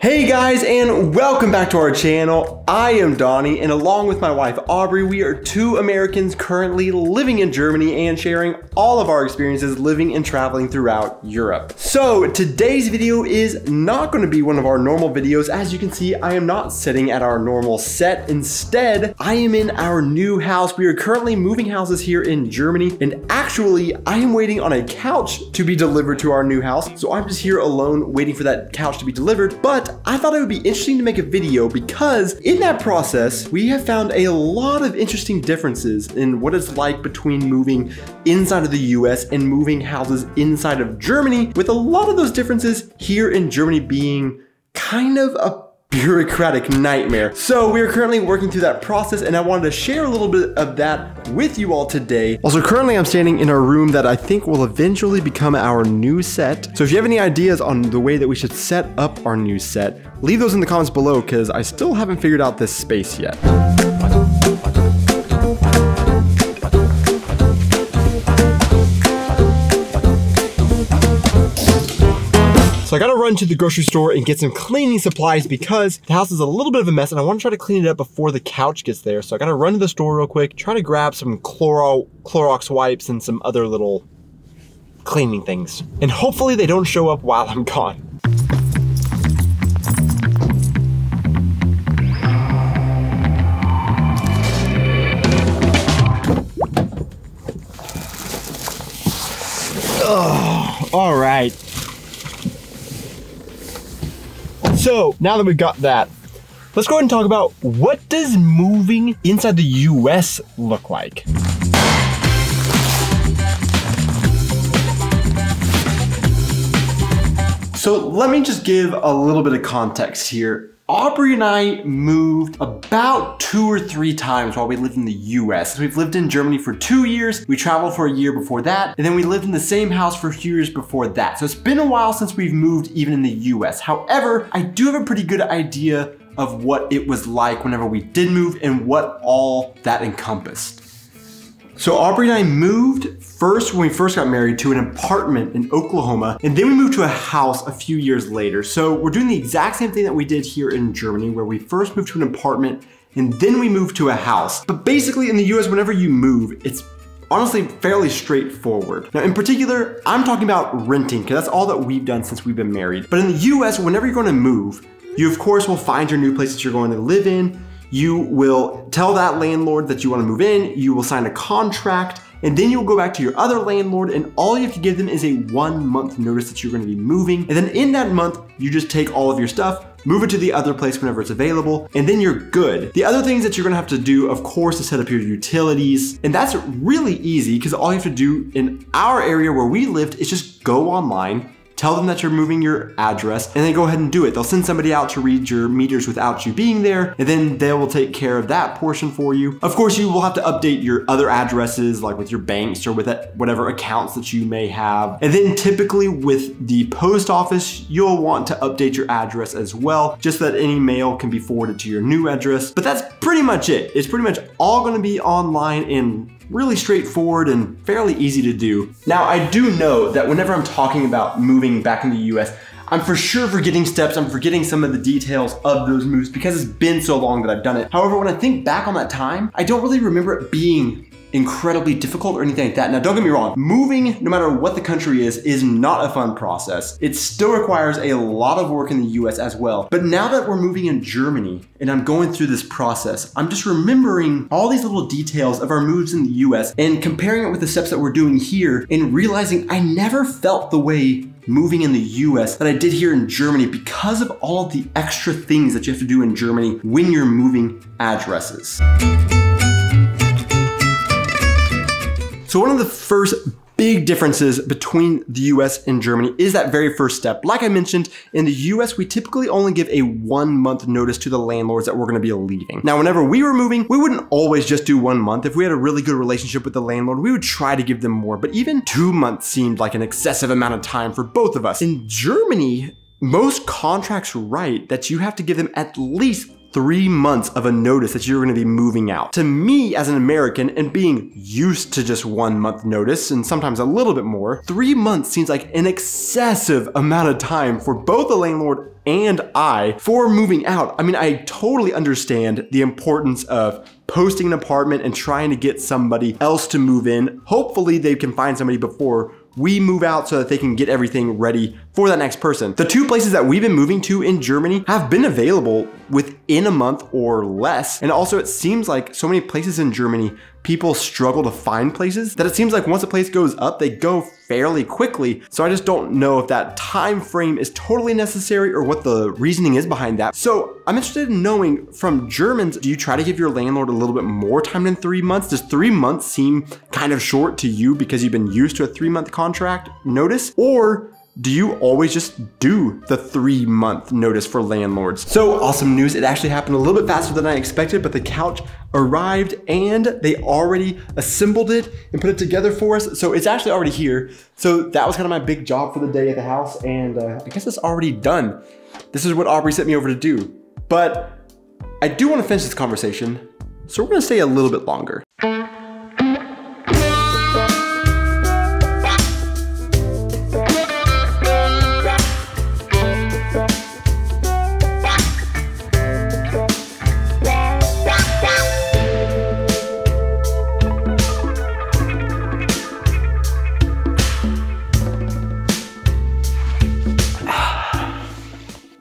Hey guys, and welcome back to our channel. I am Donnie, and along with my wife Aubrey, we are two Americans currently living in Germany and sharing all of our experiences living and traveling throughout Europe. So today's video is not going to be one of our normal videos. As you can see, I am not sitting at our normal set. Instead, I am in our new house. We are currently moving houses here in Germany, and actually I am waiting on a couch to be delivered to our new house. So I'm just here alone waiting for that couch to be delivered. But I thought it would be interesting to make a video because in that process, we have found a lot of interesting differences in what it's like between moving inside of the US and moving houses inside of Germany, with a lot of those differences here in Germany being kind of a bureaucratic nightmare. So we are currently working through that process, and I wanted to share a little bit of that with you all today. Also, currently I'm standing in a room that I think will eventually become our new set. So if you have any ideas on the way that we should set up our new set, leave those in the comments below, because I still haven't figured out this space yet. So I gotta run to the grocery store and get some cleaning supplies because the house is a little bit of a mess and I wanna try to clean it up before the couch gets there. So I gotta run to the store real quick, try to grab some Clorox wipes and some other little cleaning things. And hopefully they don't show up while I'm gone. Oh, all right. So now that we've got that, let's go ahead and talk about what does moving inside the US look like. So let me just give a little bit of context here. Aubrey and I moved about 2 or 3 times while we lived in the US. We've lived in Germany for 2 years, we traveled for a year before that, and then we lived in the same house for a few years before that. So it's been a while since we've moved even in the US. However, I do have a pretty good idea of what it was like whenever we did move and what all that encompassed. So Aubrey and I moved first when we first got married to an apartment in Oklahoma, and then we moved to a house a few years later. So we're doing the exact same thing that we did here in Germany, where we first moved to an apartment and then we moved to a house. But basically in the US, whenever you move, it's honestly fairly straightforward. Now in particular, I'm talking about renting, because that's all that we've done since we've been married. But in the US, whenever you're going to move, you of course will find your new place that you're going to live in. You will tell that landlord that you want to move in, you will sign a contract, and then you'll go back to your other landlord, and all you have to give them is a 1-month notice that you're going to be moving. And then in that month, you just take all of your stuff, move it to the other place whenever it's available, and then you're good. The other things that you're going to have to do, of course, is set up your utilities. And that's really easy because all you have to do in our area where we lived is just go online, tell them that you're moving your address, and then go ahead and do it. They'll send somebody out to read your meters without you being there, and then they will take care of that portion for you. Of course, you will have to update your other addresses, like with your banks or with whatever accounts that you may have. And then typically with the post office, you'll want to update your address as well, just so that any mail can be forwarded to your new address. But that's pretty much it. It's pretty much all gonna be online and really straightforward and fairly easy to do. Now, I do know that whenever I'm talking about moving back in the US, I'm for sure forgetting steps, I'm forgetting some of the details of those moves because it's been so long that I've done it. However, when I think back on that time, I don't really remember it being incredibly difficult or anything like that. Now, don't get me wrong, moving, no matter what the country is not a fun process. It still requires a lot of work in the US as well. But now that we're moving in Germany and I'm going through this process, I'm just remembering all these little details of our moves in the US and comparing it with the steps that we're doing here and realizing I never felt the way moving in the US that I did here in Germany because of all of the extra things that you have to do in Germany when you're moving addresses. So one of the first big differences between the US and Germany is that very first step. Like I mentioned, in the US, we typically only give a 1-month notice to the landlords that we're gonna be leaving. Now, whenever we were moving, we wouldn't always just do 1 month. If we had a really good relationship with the landlord, we would try to give them more, but even 2 months seemed like an excessive amount of time for both of us. In Germany, most contracts write that you have to give them at least 3 months of a notice that you're gonna be moving out. To me, as an American, and being used to just 1 month notice, and sometimes a little bit more, 3 months seems like an excessive amount of time for both the landlord and I for moving out. I mean, I totally understand the importance of posting an apartment and trying to get somebody else to move in. Hopefully they can find somebody before we move out so that they can get everything ready for that next person. The 2 places that we've been moving to in Germany have been available within a month or less. And also it seems like so many places in Germany, people struggle to find places that it seems like once a place goes up, they go fairly quickly. So I just don't know if that time frame is totally necessary or what the reasoning is behind that. So I'm interested in knowing from Germans, do you try to give your landlord a little bit more time than 3 months? Does 3 months seem kind of short to you because you've been used to a 3-month contract notice? Or do you always just do the 3-month notice for landlords? So awesome news, it actually happened a little bit faster than I expected, but the couch arrived and they already assembled it and put it together for us. So it's actually already here. So that was kind of my big job for the day at the house, and I guess it's already done. This is what Aubrey sent me over to do. But I do want to finish this conversation, so we're gonna stay a little bit longer.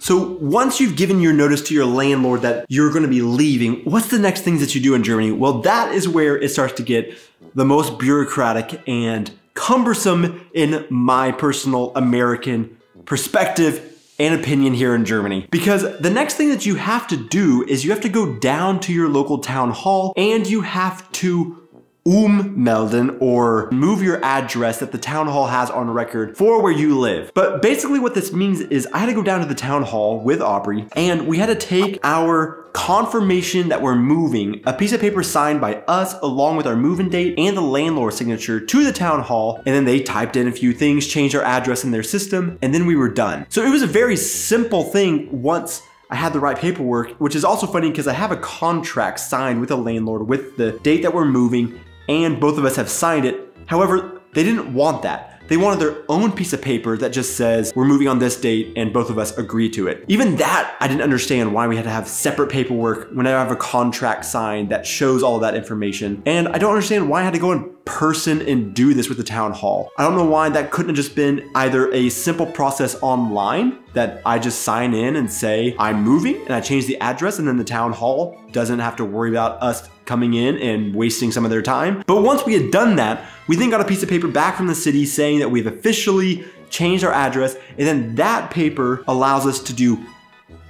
So once you've given your notice to your landlord that you're gonna be leaving, what's the next things that you do in Germany? Well, that is where it starts to get the most bureaucratic and cumbersome in my personal American perspective and opinion here in Germany. Because the next thing that you have to do is you have to go down to your local town hall and you have to ummelden, or move your address that the town hall has on record for where you live. But basically what this means is I had to go down to the town hall with Aubrey and we had to take our confirmation that we're moving, a piece of paper signed by us along with our move-in date and the landlord's signature, to the town hall, and then they typed in a few things, changed our address in their system, and then we were done. So it was a very simple thing once I had the right paperwork, which is also funny because I have a contract signed with the landlord with the date that we're moving, and both of us have signed it. However, they didn't want that. They wanted their own piece of paper that just says, we're moving on this date and both of us agree to it. Even that, I didn't understand why we had to have separate paperwork when I have a contract signed that shows all of that information. And I don't understand why I had to go in person and do this with the town hall. I don't know why that couldn't have just been either a simple process online that I just sign in and say, I'm moving, and I change the address, and then the town hall doesn't have to worry about us coming in and wasting some of their time. But once we had done that, we then got a piece of paper back from the city saying that we've officially changed our address, and then that paper allows us to do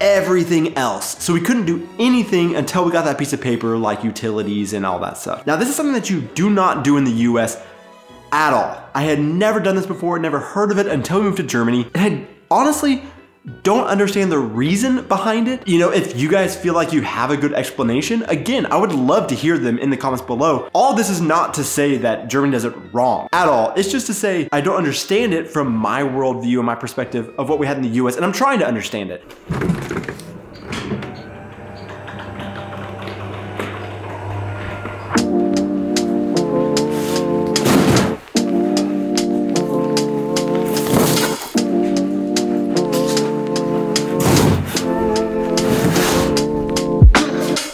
everything else. So we couldn't do anything until we got that piece of paper, like utilities and all that stuff. Now, this is something that you do not do in the US at all. I had never done this before, never heard of it until we moved to Germany, and I honestly don't understand the reason behind it. You know, if you guys feel like you have a good explanation, again, I would love to hear them in the comments below. All this is not to say that Germany does it wrong at all. It's just to say I don't understand it from my worldview and my perspective of what we had in the US, and I'm trying to understand it.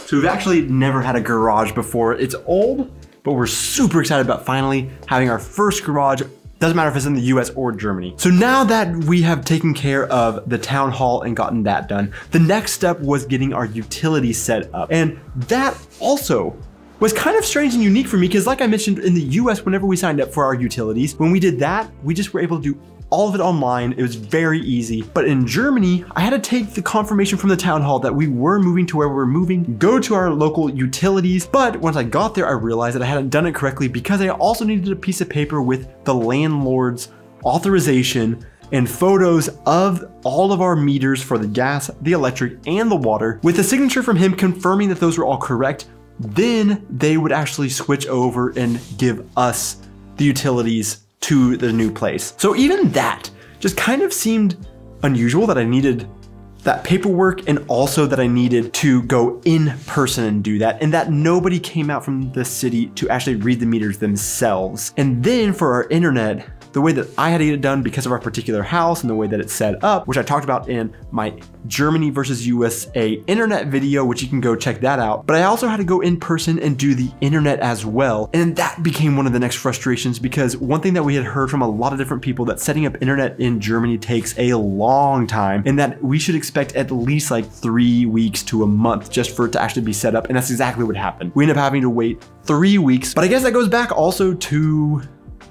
So we've actually never had a garage before. It's old, but we're super excited about finally having our first garage. Doesn't matter if it's in the US or Germany. So now that we have taken care of the town hall and gotten that done, the next step was getting our utilities set up. And that also was kind of strange and unique for me because, like I mentioned, in the US, whenever we signed up for our utilities, when we did that, we just were able to do all of it online. It was very easy. But in Germany, I had to take the confirmation from the town hall that we were moving to where we were moving, go to our local utilities. But once I got there, I realized that I hadn't done it correctly because I also needed a piece of paper with the landlord's authorization and photos of all of our meters for the gas, the electric, and the water, with a signature from him confirming that those were all correct. Then they would actually switch over and give us the utilities to the new place. So even that just kind of seemed unusual, that I needed that paperwork and also that I needed to go in person and do that, and that nobody came out from the city to actually read the meters themselves. And then for our internet, the way that I had to get it done because of our particular house and the way that it's set up, which I talked about in my Germany versus USA internet video, which you can go check that out. But I also had to go in person and do the internet as well. And that became one of the next frustrations, because one thing that we had heard from a lot of different people, that setting up internet in Germany takes a long time, and that we should expect at least like 3 weeks to a month just for it to actually be set up. And that's exactly what happened. We ended up having to wait 3 weeks. But I guess that goes back also to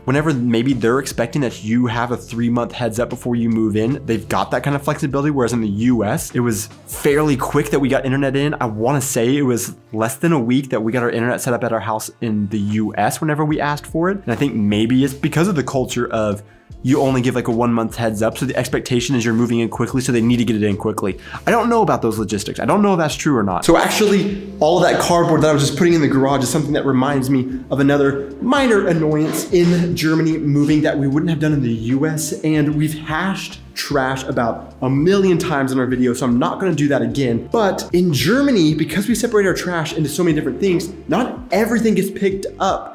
whenever maybe they're expecting that you have a 3-month heads up before you move in. They've got that kind of flexibility, whereas in the US, it was fairly quick that we got internet in. I want to say it was less than a week that we got our internet set up at our house in the US whenever we asked for it. And I think maybe it's because of the culture of you only give like a 1 month heads up. So the expectation is you're moving in quickly, so they need to get it in quickly. I don't know about those logistics. I don't know if that's true or not. So actually, all of that cardboard that I was just putting in the garage is something that reminds me of another minor annoyance in Germany moving that we wouldn't have done in the US. And we've hashed trash about a million times in our video, so I'm not gonna do that again. But in Germany, because we separate our trash into so many different things, not everything gets picked up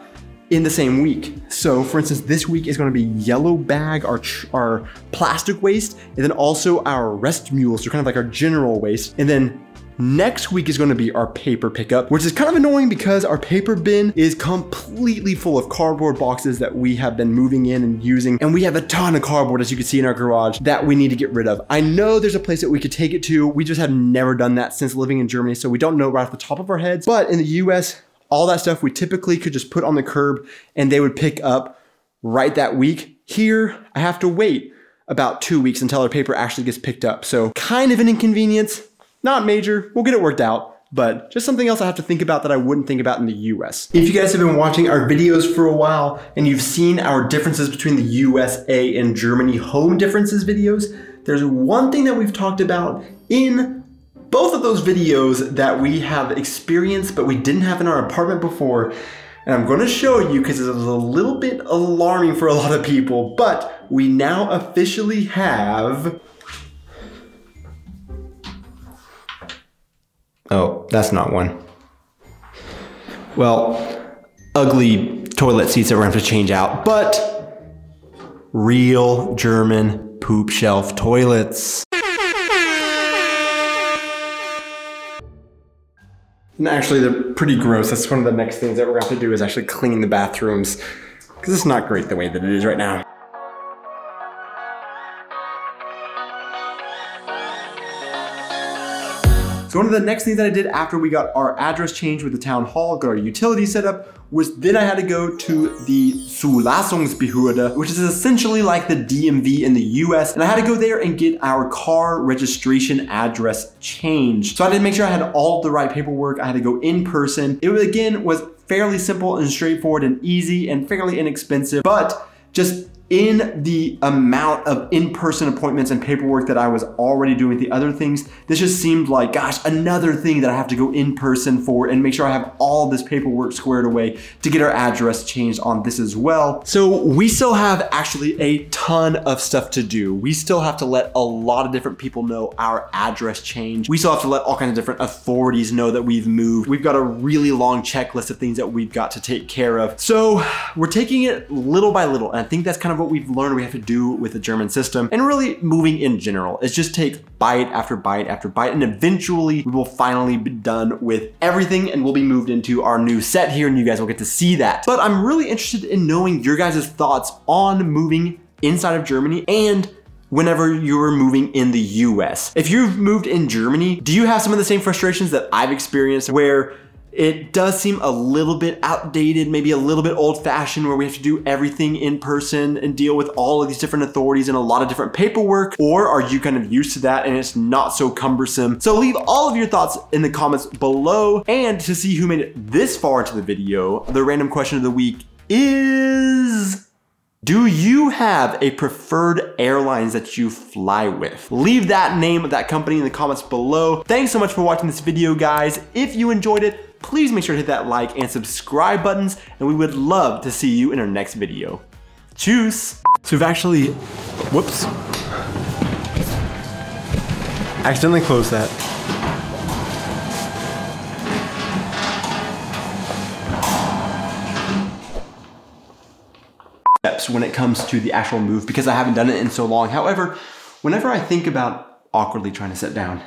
in the same week. So for instance, this week is gonna be yellow bag, our plastic waste, and then also our rest mules, so kind of like our general waste. And then next week is gonna be our paper pickup, which is kind of annoying because our paper bin is completely full of cardboard boxes that we have been moving in and using. And we have a ton of cardboard, as you can see in our garage, that we need to get rid of. I know there's a place that we could take it to. We just have never done that since living in Germany, so we don't know right off the top of our heads. But in the US, all that stuff we typically could just put on the curb and they would pick up right that week. Here, I have to wait about 2 weeks until our paper actually gets picked up. So kind of an inconvenience, not major, we'll get it worked out, but just something else I have to think about that I wouldn't think about in the US. If you guys have been watching our videos for a while and you've seen our differences between the USA and Germany home differences videos, there's one thing that we've talked about in both of those videos that we have experienced but we didn't have in our apartment before. And I'm gonna show you because it was a little bit alarming for a lot of people, but we now officially have... Oh, that's not one. Well, ugly toilet seats that we're gonna have to change out, but real German poop shelf toilets. And actually, they're pretty gross. That's one of the next things that we're gonna have to do, is actually clean the bathrooms, because it's not great the way that it is right now. So one of the next things that I did after we got our address changed with the town hall, got our utilities set up, was then I had to go to the Zulassungsbehörde, which is essentially like the DMV in the US, and I had to go there and get our car registration address changed. So I had to make sure I had all the right paperwork. I had to go in person. It was, again, was fairly simple and straightforward and easy and fairly inexpensive, but just in the amount of in-person appointments and paperwork that I was already doing with the other things, this just seemed like, gosh, another thing that I have to go in person for and make sure I have all this paperwork squared away to get our address changed on this as well. So we still have actually a ton of stuff to do. We still have to let a lot of different people know our address change. We still have to let all kinds of different authorities know that we've moved. We've got a really long checklist of things that we've got to take care of. So we're taking it little by little, and I think that's kind of what we've learned we have to do with the German system, and really moving in general is just take bite after bite after bite, and eventually we will finally be done with everything and we'll be moved into our new set here, and you guys will get to see that. But I'm really interested in knowing your guys' thoughts on moving inside of Germany and whenever you're moving in the US. If you've moved in Germany, do you have some of the same frustrations that I've experienced, where it does seem a little bit outdated, maybe a little bit old-fashioned, where we have to do everything in person and deal with all of these different authorities and a lot of different paperwork? Or are you kind of used to that and it's not so cumbersome? So leave all of your thoughts in the comments below. And to see who made it this far into the video, the random question of the week is, do you have a preferred airlines that you fly with? Leave that name of that company in the comments below. Thanks so much for watching this video, guys. If you enjoyed it, please make sure to hit that like and subscribe buttons, and we would love to see you in our next video. Tschüss! So we've actually, whoops. Accidentally closed that. Steps steps when it comes to the actual move because I haven't done it in so long. However, whenever I think about awkwardly trying to sit down,